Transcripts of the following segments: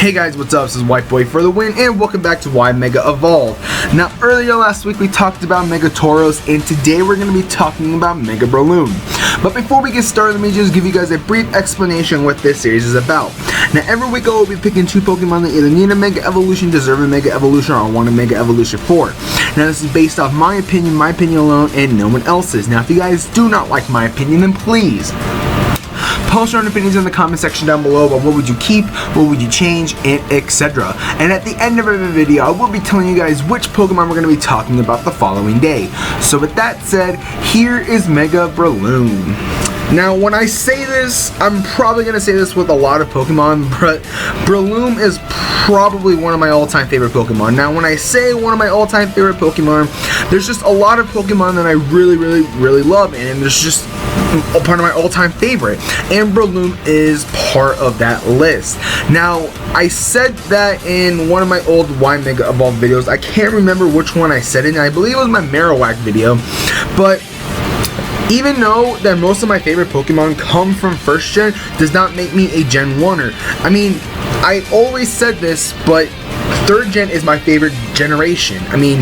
Hey guys, what's up? This is White Boy for the win, and welcome back to Why Mega Evolve. Now, earlier last week we talked about Mega Tauros, and today we're going to be talking about Mega Breloom. But before we get started, let me just give you guys a brief explanation of what this series is about. Now, every week I will be picking two Pokemon that either need a Mega Evolution, deserve a Mega Evolution, or want a Mega Evolution for. Now, this is based off my opinion alone, and no one else's. Now, if you guys do not like my opinion, then please post your own opinions in the comment section down below about what would you keep, what would you change, and etc. And at the end of every video, I will be telling you guys which Pokemon we're going to be talking about the following day. So with that said, here is Mega Breloom. Now, when I say this, I'm probably going to say this with a lot of Pokemon, but Breloom is probably one of my all-time favorite Pokemon. Now, when I say one of my all-time favorite Pokemon, there's just a lot of Pokemon that I really love, and there's just a part of my all-time favorite, and Breloom is part of that list. Now, I said that in one of my old Why Mega Evolve videos. I can't remember which one I said it in. I believe it was my Marowak video, but even though that most of my favorite Pokemon come from first gen, does not make me a Gen 1er. I mean, I always said this, but third gen is my favorite generation. I mean,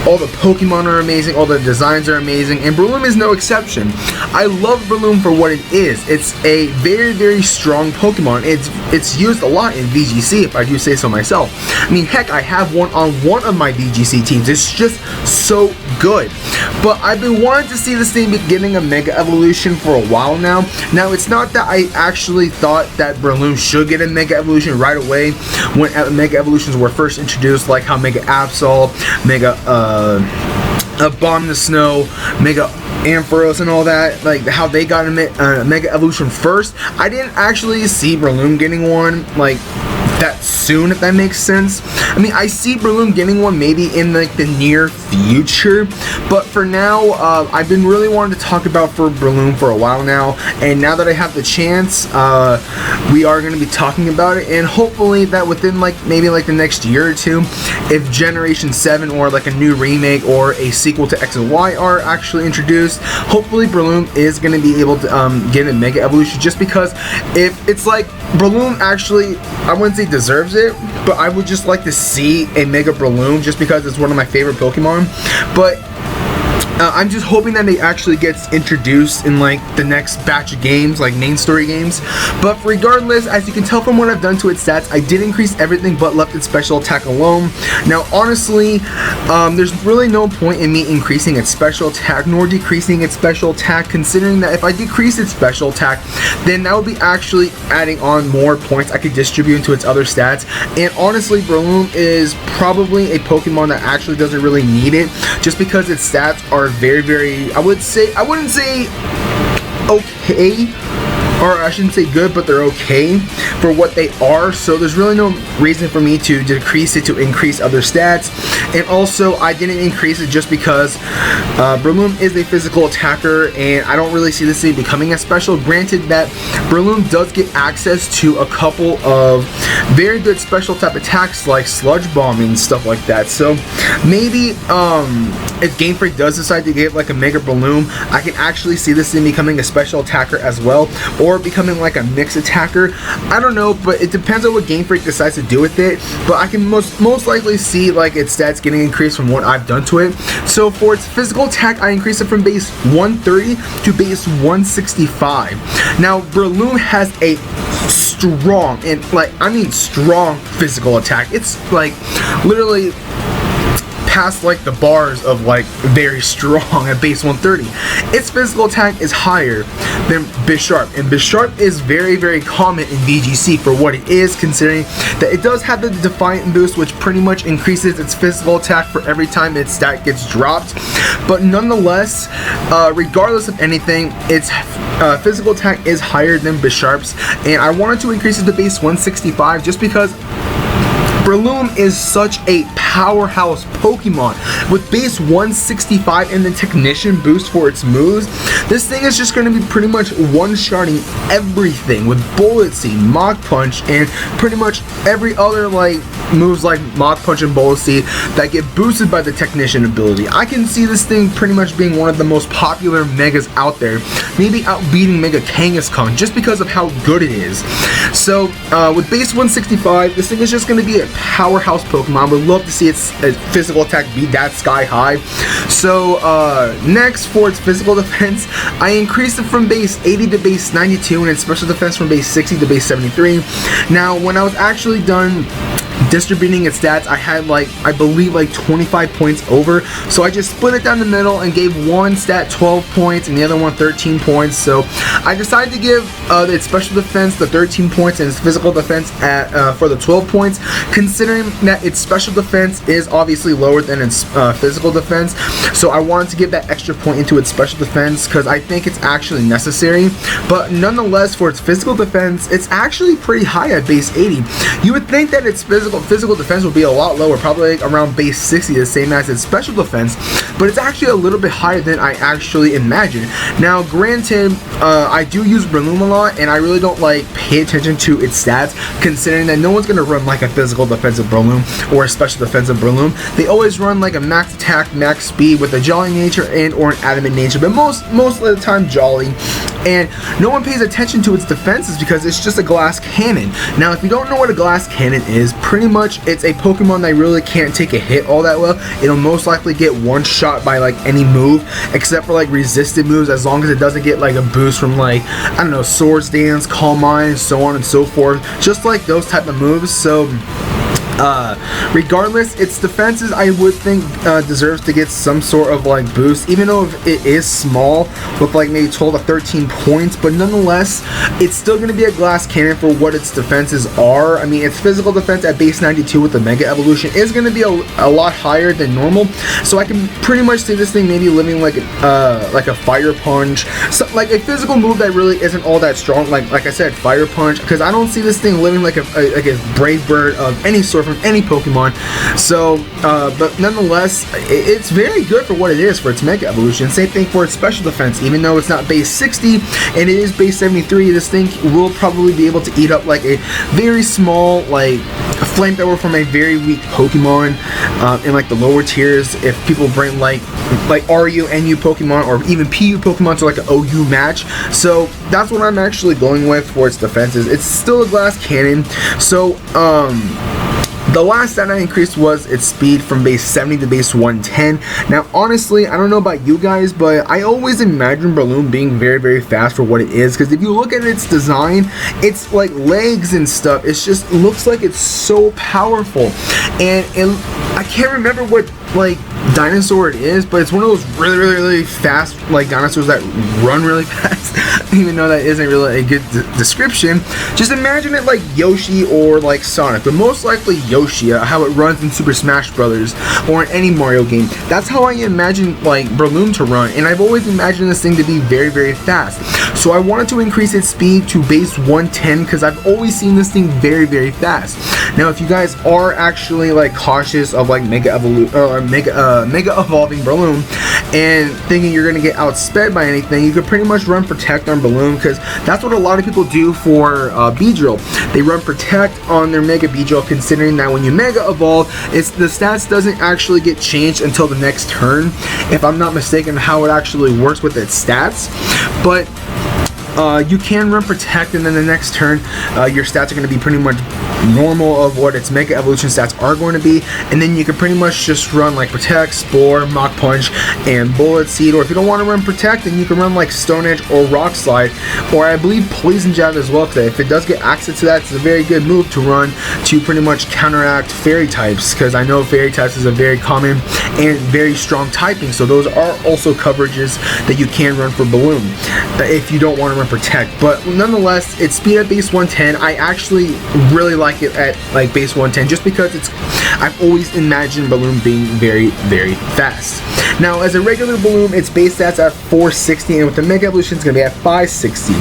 all the Pokemon are amazing, all the designs are amazing, and Breloom is no exception. I love Breloom for what it is. It's a very strong Pokemon. It's used a lot in VGC, if I do say so myself. I mean, heck, I have one on one of my VGC teams. It's just so good. But I've been wanting to see this thing be getting a Mega Evolution for a while now. Now, it's not that I actually thought that Breloom should get a Mega Evolution right away when Mega Evolutions were first introduced, like how Mega Absol, Mega Bomb the Snow, Mega Ampharos and all that, like how they got a Mega Evolution first. I didn't actually see Breloom getting one like that soon, if that makes sense. I mean, I see Breloom getting one maybe in like the near future, but for now, I've been really wanting to talk about for Breloom for a while now, and now that I have the chance, we are going to be talking about it, and hopefully that within like maybe like the next year or two, if Generation 7 or like a new remake or a sequel to X and Y are actually introduced, hopefully Breloom is going to be able to get a Mega Evolution, just because if it's like Breloom actually, I wouldn't say deserves it, but I would just like to see a Mega Breloom just because it's one of my favorite Pokemon. But I'm just hoping that it actually gets introduced in like the next batch of games, like main story games. But regardless, as you can tell from what I've done to its stats, I did increase everything but left its special attack alone. Now, honestly, there's really no point in me increasing its special attack nor decreasing its special attack, considering that if I decrease its special attack, then that would be actually adding on more points I could distribute into its other stats. And honestly, Breloom is probably a Pokemon that actually doesn't really need it, just because its stats are very, I wouldn't say okay, or I shouldn't say good, but they're okay for what they are. So there's really no reason for me to decrease it to increase other stats. And also, I didn't increase it just because Breloom is a physical attacker, and I don't really see this thing becoming a special. Granted that Breloom does get access to a couple of very good special type attacks like Sludge Bomb and stuff like that. So maybe if Game Freak does decide to give like a Mega Breloom, I can actually see this thing becoming a special attacker as well, or becoming like a mix attacker. I don't know, but it depends on what Game Freak decides to do with it. But I can most likely see like its stats getting increased from what I've done to it. So for its physical attack, I increased it from base 130 to base 165. Now, Breloom has a strong, and like I mean strong, physical attack. It's like literally past like the bars of like very strong at base 130. Its physical attack is higher than Bisharp, and Bisharp is very common in VGC for what it is, considering that it does have the Defiant boost, which pretty much increases its physical attack for every time its stat gets dropped. But nonetheless, regardless of anything, its physical attack is higher than Bisharp's, and I wanted to increase it to base 165 just because Breloom is such a powerhouse Pokemon. With base 165 and the Technician boost for its moves, this thing is just going to be pretty much one-shotting everything with Bullet Seed, Mach Punch, and pretty much every other like moves like Mach Punch and Bullet Seed that get boosted by the Technician ability. I can see this thing pretty much being one of the most popular Megas out there, maybe outbeating Mega Kangaskhan just because of how good it is. So with base 165, this thing is just going to be a powerhouse Pokemon. Would love to see its physical attack be that sky high. So next, for its physical defense, I increased it from base 80 to base 92 and its special defense from base 60 to base 73. Now when I was actually done distributing its stats, I had like, I believe like 25 points over, so I just split it down the middle and gave one stat 12 points and the other one 13 points. So I decided to give its special defense the 13 points and its physical defense for the 12 points, considering that its special defense is obviously lower than its physical defense. So I wanted to give that extra point into its special defense because I think it's actually necessary. But nonetheless, for its physical defense, it's actually pretty high at base 80. You would think that its physical defense would be a lot lower, probably like around base 60, the same as its special defense, but it's actually a little bit higher than I actually imagined. Now granted, I do use Breloom a lot, and I really don't like pay attention to its stats, considering that no one's going to run like a physical defensive Breloom or a special defensive Breloom. They always run like a max attack, max speed with a Jolly nature and or an adamant nature, but most of the time Jolly. And no one pays attention to its defenses because it's just a glass cannon. Now if you don't know what a glass cannon is, pretty much it's a Pokemon that really can't take a hit all that well. It'll most likely get one shot by like any move except for like resisted moves, as long as it doesn't get like a boost from like, I don't know, Swords Dance, Calm Mind, so on and so forth, just like those type of moves. So regardless, its defenses I would think deserves to get some sort of like boost, even though it is small with like maybe 12 to 13 points, but nonetheless it's still going to be a glass cannon for what its defenses are. I mean, its physical defense at base 92 with the Mega Evolution is going to be a lot higher than normal, so I can pretty much see this thing maybe living like a Fire Punch, so like a physical move that really isn't all that strong, like I said, Fire Punch, because I don't see this thing living like a Brave Bird of any sort from any Pokemon. So but nonetheless, it's very good for what it is for its Mega Evolution. Same thing for its special defense. Even though it's not base 60 and it is base 73, this thing will probably be able to eat up like a very small like flamethrower from a very weak Pokemon in like the lower tiers. If people bring like RU, NU Pokemon or even PU Pokemon to like an OU match. So that's what I'm actually going with for its defenses. It's still a glass cannon. So the last stat I increased was its speed from base 70 to base 110. Now honestly, I don't know about you guys, but I always imagine Breloom being very, very fast for what it is, because if you look at its design, its like legs and stuff, it just looks like it's so powerful. And I can't remember what like dinosaur it is, but it's one of those really fast like dinosaurs that run really fast. Even though that isn't really a good description, just imagine it like Yoshi or like Sonic, but most likely Yoshi, how it runs in Super Smash Brothers or in any Mario game. That's how I imagine like Breloom to run, and I've always imagined this thing to be very, very fast. So I wanted to increase its speed to base 110 because I've always seen this thing very, very fast. Now if you guys are actually like cautious of like Mega Evolving Breloom and thinking you're gonna get outsped by anything, you could pretty much run Protect on Breloom, because that's what a lot of people do for Beedrill. They run Protect on their Mega Beedrill, considering that when you Mega Evolve, the stats doesn't actually get changed until the next turn, if I'm not mistaken how it actually works with its stats. But you can run Protect, and then the next turn your stats are going to be pretty much normal of what its Mega Evolution stats are going to be, and then you can pretty much just run like Protect, Spore, Mach Punch, and Bullet Seed. Or if you don't want to run Protect, then you can run like Stone Edge or Rock Slide, or I believe Poison Jab as well, because if it does get access to that, it's a very good move to run to pretty much counteract Fairy types, because I know Fairy types is a very common and very strong typing, so those are also coverages that you can run for Breloom if you don't want to run Protect. But nonetheless, its speed at base 110, I actually really like it at like base 110, just because I've always imagined Breloom being very, very fast. Now, as a regular Breloom, its base stats at 460, and with the Mega Evolution, it's going to be at 560.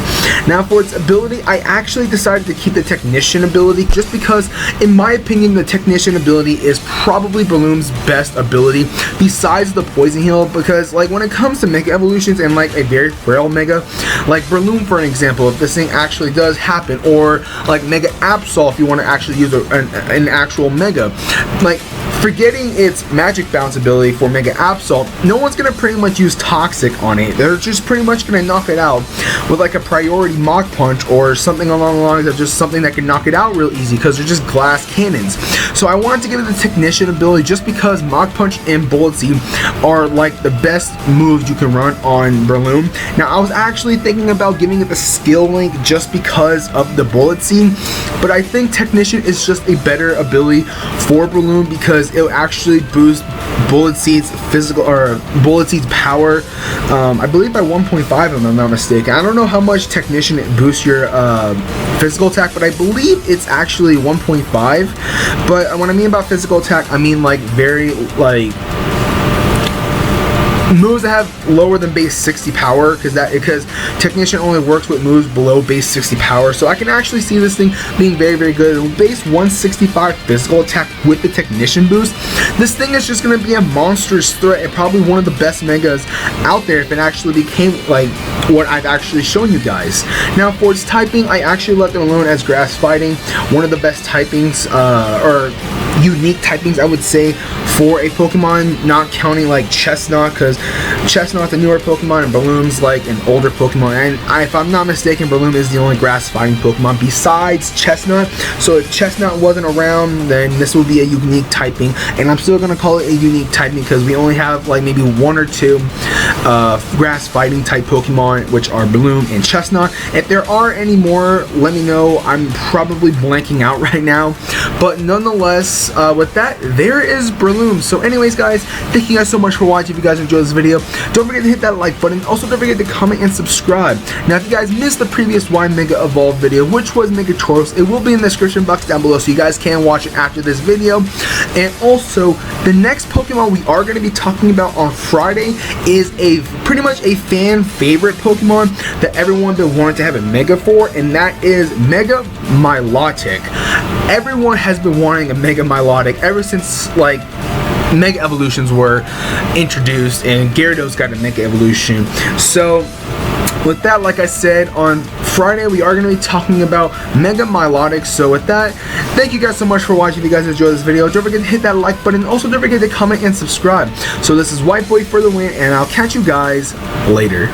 Now, for its ability, I actually decided to keep the Technician ability just because, in my opinion, the Technician ability is probably Breloom's best ability besides the Poison Heal, because, like, when it comes to Mega Evolutions and, like, a very frail Mega, like Breloom, for an example, if this thing actually does happen, or, like, Mega Absol, if you want to actually use an actual Mega, like, forgetting its Magic Bounce ability for Mega Absol, no one's going to pretty much use Toxic on it. They're just pretty much going to knock it out with like a priority Mach Punch or something along the lines of just something that can knock it out real easy because they're just glass cannons. So I wanted to give it the Technician ability just because Mach Punch and Bullet Seed are like the best moves you can run on Breloom. Now, I was actually thinking about giving it the skill link just because of the Bullet Seed, but I think Technician is just a better ability for Breloom because it'll actually boost Bullet Seed's physical, or Bullet Seed's power, I believe by 1.5 if I'm not mistaken. I don't know how much Technician boosts your physical attack, but I believe it's actually 1.5. But when I mean about physical attack, I mean like very like moves that have lower than base 60 power, because Technician only works with moves below base 60 power. So I can actually see this thing being very, very good. Base 165 physical attack with the Technician boost. This thing is just going to be a monstrous threat and probably one of the best Megas out there if it actually became like what I've actually shown you guys. Now, for its typing, I actually left it alone as Grass Fighting. One of the best typings, or unique typings, I would say, for a Pokemon, not counting like Chestnut, because Chestnut's a newer Pokemon and Breloom's like an older Pokemon, and if I'm not mistaken, Breloom is the only grass fighting Pokemon besides Chestnut. So if Chestnut wasn't around, then this would be a unique typing, and I'm still gonna call it a unique typing because we only have like maybe one or two grass fighting type Pokemon, which are Breloom and Chestnut. If there are any more, let me know. I'm probably blanking out right now, but nonetheless, with that, there is Breloom. So anyways, guys, thank you guys so much for watching. If you guys enjoyed this video, don't forget to hit that like button. Also, don't forget to comment and subscribe. Now, if you guys missed the previous Y Mega Evolve video, which was Mega Tauros, it will be in the description box down below, so you guys can watch it after this video. And also, the next Pokemon we are going to be talking about on Friday is pretty much a fan favorite Pokemon that everyone's been wanting to have a Mega for, and that is Mega Milotic. Everyone has been wanting a Mega Milotic ever since like Mega Evolutions were introduced, and Gyarados got a Mega Evolution. So with that, like I said, on Friday we are going to be talking about Mega Milotic. So with that, thank you guys so much for watching. If you guys enjoyed this video, don't forget to hit that like button. Also, don't forget to comment and subscribe. So this is White Boy for the win, and I'll catch you guys later.